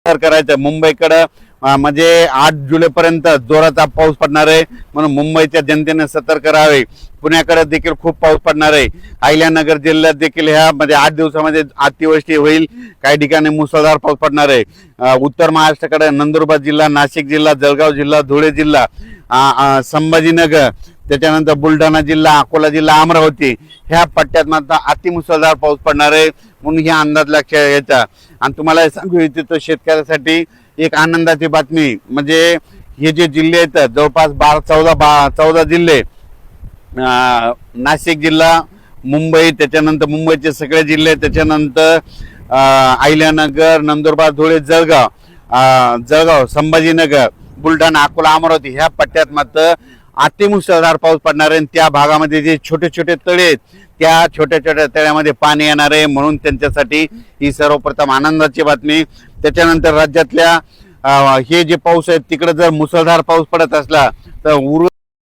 करायचं मुंबईकडे म्हणजे 8 जुलैपर्यंत जोराचा पाऊस पडणार आहे, म्हणून मुंबईच्या जनतेने सतर्क राहावे। पुण्याकडे देखील खूप पाऊस पडणार आहे। अहिल्यानगर जिल्ह्यात देखील ह्या मध्ये 8 दिवसामध्ये अतिवृष्टी होईल, काही ठिकाणी मुसळधार पाऊस पडणार आहे। उत्तर महाराष्ट्राकडे नंदुरबार जिल्हा, नाशिक जिल्हा, जळगाव जिल्हा, धुळे जिल्हा, संभाजीनगर, त्याच्यानंतर बुलढाणा जिल्हा, अकोला जिल्हा, अमरावती ह्या पट्ट्यात मात्र अतिमुसळधार पाऊस पडणार आहे, म्हणून हा अंदाज लक्षात घ्यायचा। आणि तुम्हाला सांगू इच्छितो शेतकऱ्यासाठी एक आनंदाची बातमी म्हणजे हे जे जिल्हे आहेत जवळपास 14 जिल्हे, नाशिक जिल्हा, मुंबई, त्याच्यानंतर मुंबईचे सगळे जिल्हे, त्याच्यानंतर अहिल्यानगर, नंदुरबार, धुळे, जळगाव, संभाजीनगर, बुलढाणा, अकोला, अमरावती ह्या पट्ट्यात मात्र अतिमुसळधार पाऊस पडणार आहे। त्या भागामध्ये जे छोटे छोटे तळे आहेत त्या छोट्या छोट्या तळ्यामध्ये पाणी येणार आहे, म्हणून त्यांच्यासाठी ही सर्वप्रथम आनंदाची बातमी। त्याच्यानंतर राज्यातल्या हे जे पाऊस आहे तिकडे जर मुसळधार पाऊस पडत असला तर